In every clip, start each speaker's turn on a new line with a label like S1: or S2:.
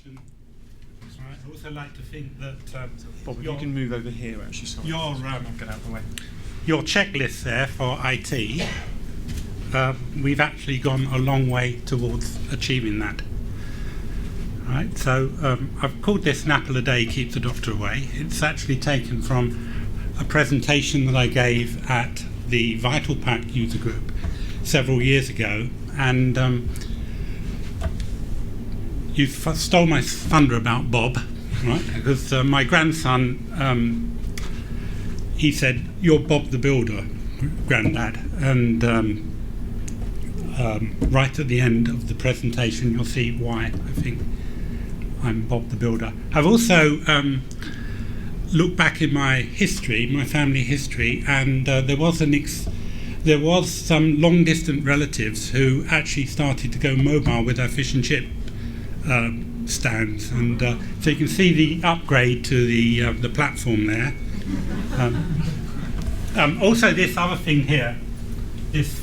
S1: presentation. Right. I also like to think that
S2: Bob, if you can move over here, actually, sorry.
S1: I'll
S2: get out of the way.
S1: Your checklist there for IT, we've actually gone a long way towards achieving that. Right, so I've called this "An apple a day keeps the doctor away." It's actually taken from a presentation that I gave at the Vital Pack user group several years ago, and you stole my thunder about Bob, right? Because my grandson, he said, "You're Bob the Builder, Grandad," and right at the end of the presentation, you'll see why I think I'm Bob the Builder. I've also looked back in my history, my family history, and there was some long-distance relatives who actually started to go mobile with their fish and chip stands, and so you can see the upgrade to the platform there. Also, this other thing here, this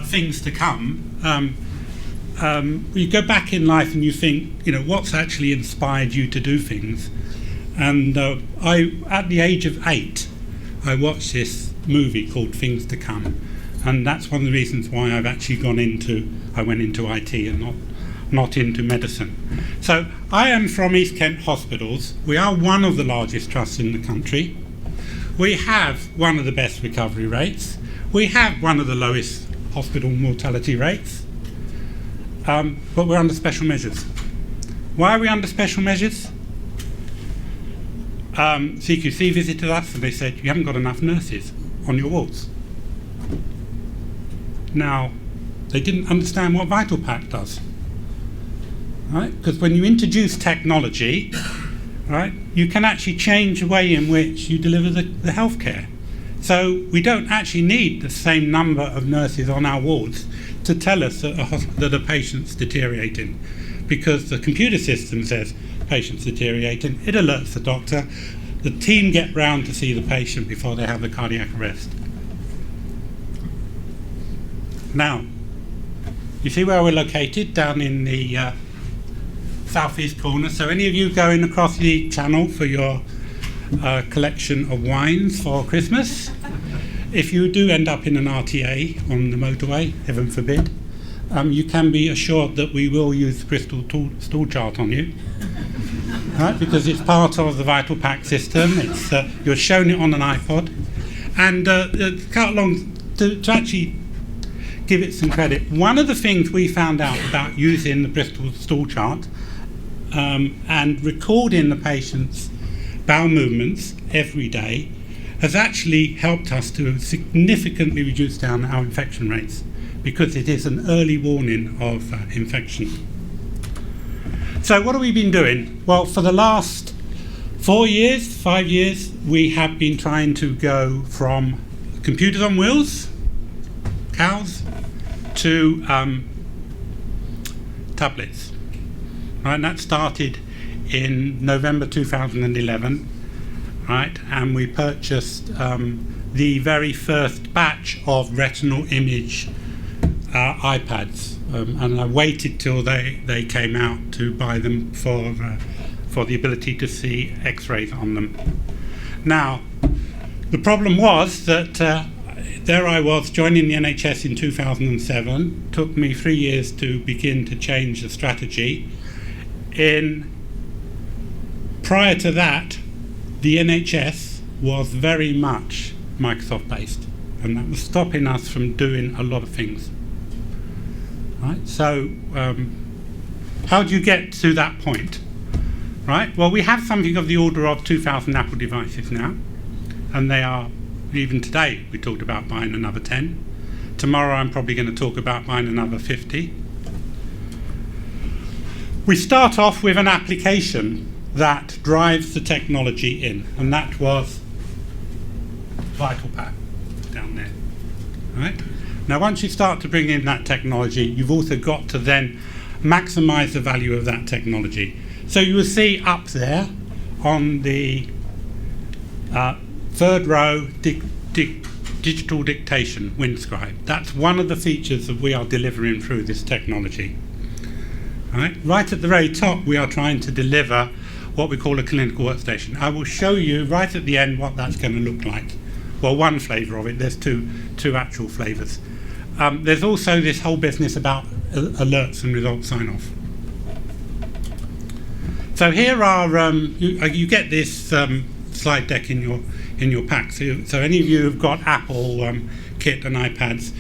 S1: things to come. You go back in life and you think, what's actually inspired you to do things? And at the age of 8, I watched this movie called Things to Come, and that's one of the reasons why I've actually I went into IT and not into medicine. So I am from East Kent Hospitals. We are one of the largest trusts in the country. We have one of the best recovery rates. We have one of the lowest hospital mortality rates. But we're under special measures. Why are we under special measures? CQC visited us and they said, you haven't got enough nurses on your wards. Now, they didn't understand what Vital Pack does. Right? Because when you introduce technology, right, you can actually change the way in which you deliver the healthcare. So we don't actually need the same number of nurses on our wards to tell us that a patient's deteriorating, because the computer system says patient's deteriorating. It alerts the doctor. The team get round to see the patient before they have the cardiac arrest. Now, you see where we're located, down in the southeast corner. So any of you going across the channel for your collection of wines for Christmas, if you do end up in an RTA on the motorway, heaven forbid, you can be assured that we will use the crystal stool chart on you, right? Because it's part of the Vital Pack system. It's you're shown it on an iPod, and cut along to actually give it some credit. One of the things we found out about using the Bristol stool chart and recording the patient's bowel movements every day has actually helped us to significantly reduce down our infection rates, because it is an early warning of infection. So what have we been doing? Well, for the last 5 years, we have been trying to go from computers on wheels, cows, to tablets. Right, and that started in November 2011, right? And we purchased the very first batch of retinal image iPads, and I waited till they came out to buy them for the ability to see X-rays on them. Now, the problem was that there I was joining the NHS in 2007. Took me 3 years to begin to change the strategy. Prior to that, the NHS was very much Microsoft based, and that was stopping us from doing a lot of things. Right? So how do you get to that point? Right? Well, we have something of the order of 2,000 Apple devices now, and they are, even today we talked about buying another 10. Tomorrow I'm probably going to talk about buying another 50. We start off with an application that drives the technology in, and that was Vital Pack down there. Right? Now, once you start to bring in that technology, you've also got to then maximize the value of that technology. So you will see up there on the third row, digital dictation, Winscribe. That's one of the features that we are delivering through this technology. Right at the very top, we are trying to deliver what we call a clinical workstation. I will show you right at the end what that's going to look like. Well, one flavour of it. There's two actual flavours. There's also this whole business about alerts and result sign-off. So here are you get this slide deck in your pack. So any of you who've got Apple kit and iPads,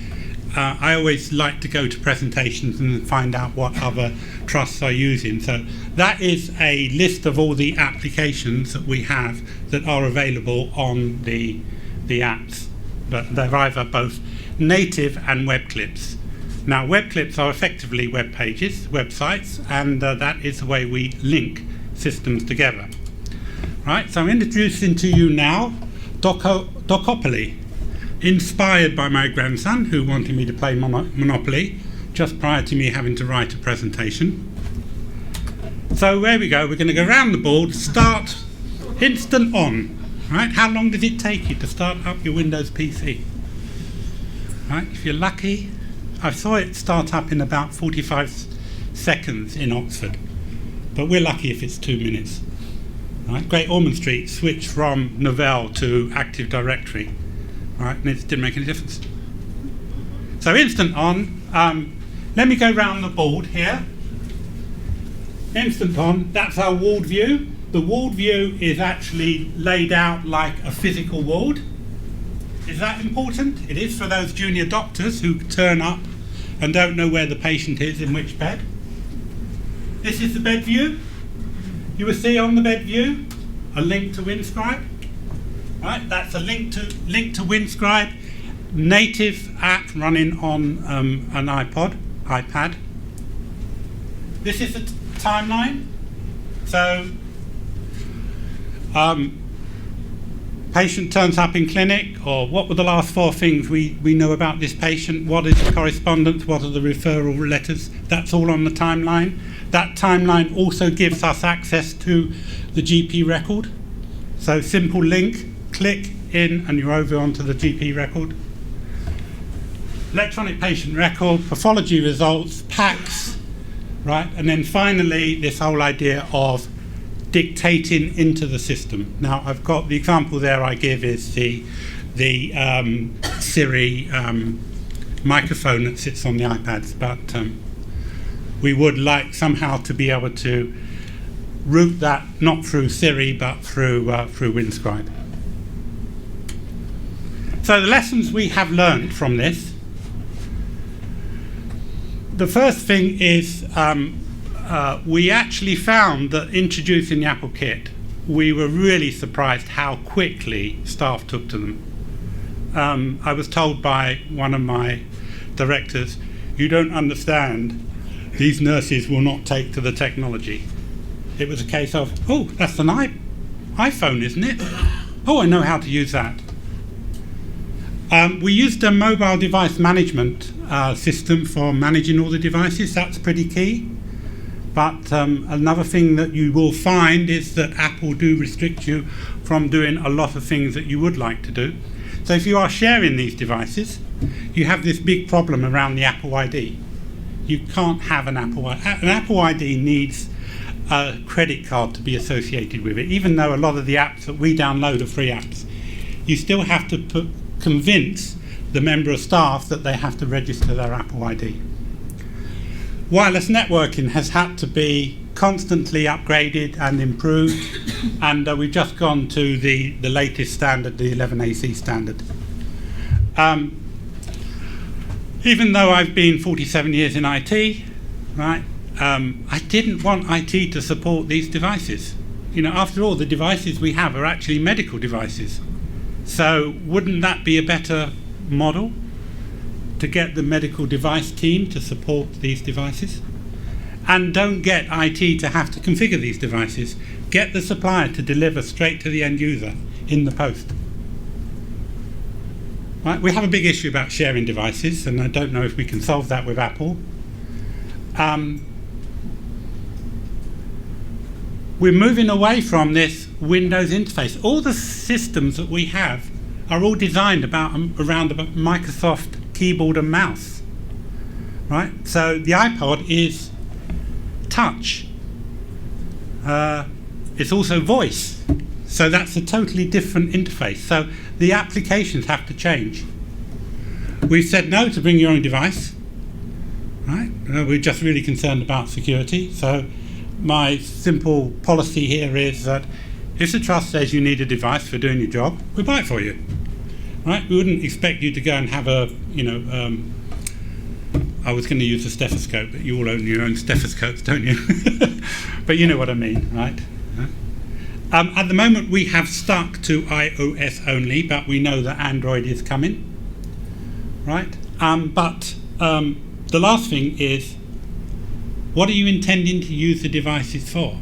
S1: I always like to go to presentations and find out what other trusts are using. So that is a list of all the applications that we have that are available on the apps. But they're either both native and web clips. Now, web clips are effectively web pages, websites, and that is the way we link systems together. Right, so I'm introducing to you now Docopoly, inspired by my grandson who wanted me to play Monopoly just prior to me having to write a presentation. So there we go, we're going to go around the board, start instant on. Right, how long does it take you to start up your Windows PC? Right, if you're lucky, I saw it start up in about 45 seconds in Oxford, but we're lucky if it's 2 minutes. Right, Great Ormond Street switched from Novell to Active Directory, right, and it didn't make any difference. So instant on, let me go round the board here. Instant on, that's our ward view. The ward view is actually laid out like a physical ward. Is that important? It is for those junior doctors who turn up and don't know where the patient is in which bed. This is the bed view. You will see on the bed view a link to Winscribe. Right, that's a link to Winscribe, native app running on an iPad. This is the timeline. So patient turns up in clinic, or what were the last 4 things we know about this patient? What is the correspondence? What are the referral letters? That's all on the timeline. That timeline also gives us access to the GP record. So simple link, click in and you're over onto the GP record. Electronic patient record, pathology results, PACS, right? And then finally this whole idea of dictating into the system. Now I've got the example there I give is the Siri microphone that sits on the iPads, but we would like somehow to be able to route that not through Siri but through Winscribe. So the lessons we have learned from this. The first thing is we actually found that introducing the Apple Kit, we were really surprised how quickly staff took to them. I was told by one of my directors, you don't understand, these nurses will not take to the technology. It was a case of, oh, that's an iPhone, isn't it? Oh, I know how to use that. We used a mobile device management system for managing all the devices. That's pretty key. But another thing that you will find is that Apple do restrict you from doing a lot of things that you would like to do. So if you are sharing these devices, you have this big problem around the Apple ID. You can't have an Apple ID. An Apple ID needs a credit card to be associated with it. Even though a lot of the apps that we download are free apps, you still have to convince the member of staff that they have to register their Apple ID. Wireless networking has had to be constantly upgraded and improved, and we've just gone to the latest standard, the 11AC standard. Even though I've been 47 years in IT, right, I didn't want IT to support these devices. You know, after all, the devices we have are actually medical devices. So wouldn't that be a better model to get the medical device team to support these devices? And don't get IT to have to configure these devices. Get the supplier to deliver straight to the end user in the post. Right, we have a big issue about sharing devices, and I don't know if we can solve that with Apple. We're moving away from this Windows interface. All the systems that we have are all designed around a Microsoft keyboard and mouse. Right? So the iPod is touch. It's also voice. So that's a totally different interface. So the applications have to change. We've said no to bring your own device. Right? We're just really concerned about security. So my simple policy here is that if the trust says you need a device for doing your job, we buy it for you. Right? We wouldn't expect you to go and have a, I was going to use a stethoscope, but you all own your own stethoscopes, don't you? But you know what I mean, right? At the moment, we have stuck to iOS only, but we know that Android is coming, right? But the last thing is, what are you intending to use the devices for?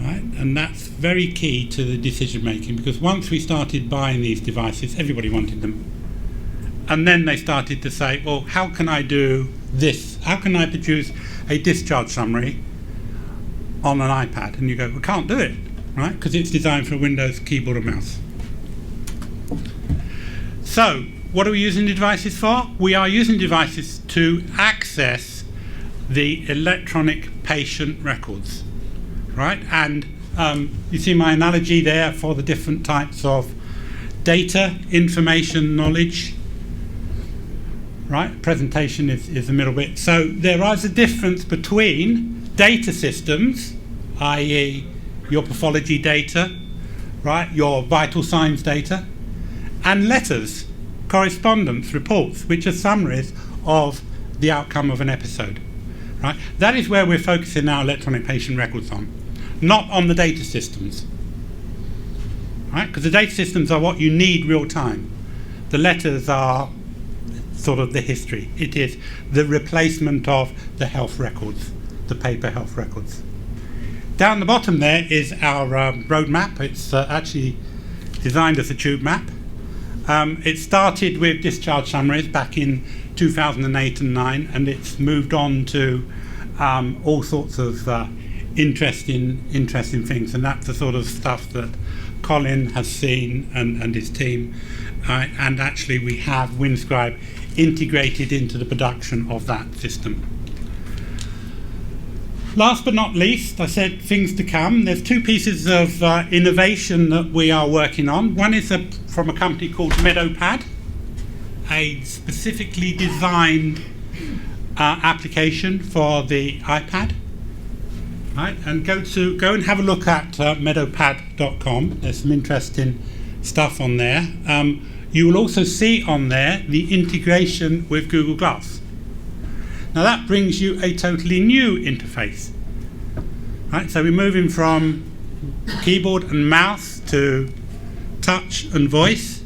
S1: Right? And that's very key to the decision making, because once we started buying these devices, everybody wanted them. And then they started to say, well, how can I do this? How can I produce a discharge summary on an iPad? And you go, we can't do it, right? Because it's designed for a Windows keyboard and mouse. So, what are we using the devices for? We are using devices to access the electronic patient records, right? And you see my analogy there for the different types of data, information, knowledge, right? Presentation is the middle bit. So there is a difference between data systems, i.e. your pathology data, right? Your vital signs data, and letters, correspondence, reports, which are summaries of the outcome of an episode, right? That is where we're focusing our electronic patient records on, not on the data systems, right? Because the data systems are what you need real time. The letters are sort of the history. It is the replacement of the health records, the paper health records. Down the bottom there is our roadmap. It's actually designed as a tube map. It started with discharge summaries back in 2008 and 9, and it's moved on to all sorts of interesting things, and that's the sort of stuff that Colin has seen and his team. And actually we have Winscribe integrated into the production of that system. Last but not least, I said things to come. There's two pieces of innovation that we are working on. One is from a company called MeadowPad, a specifically designed application for the iPad. Right, and go and have a look at meadowpad.com. There's some interesting stuff on there. You will also see on there the integration with Google Glass. Now that brings you a totally new interface. Right, so we're moving from keyboard and mouse to touch and voice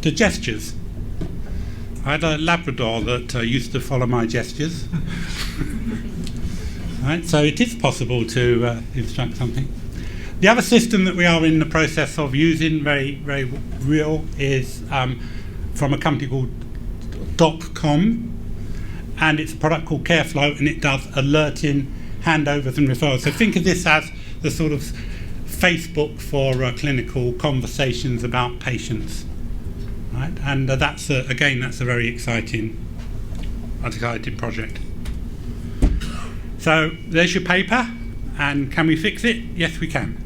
S1: to gestures. I had a Labrador that used to follow my gestures. Right, so it is possible to instruct something. The other system that we are in the process of using, very, very real, is from a company called .com, and it's a product called CareFlow, and it does alerting, handovers and referrals. So think of this as the sort of Facebook for clinical conversations about patients. Right? And that's a very exciting project. So there's your paper, and can we fix it? Yes, we can.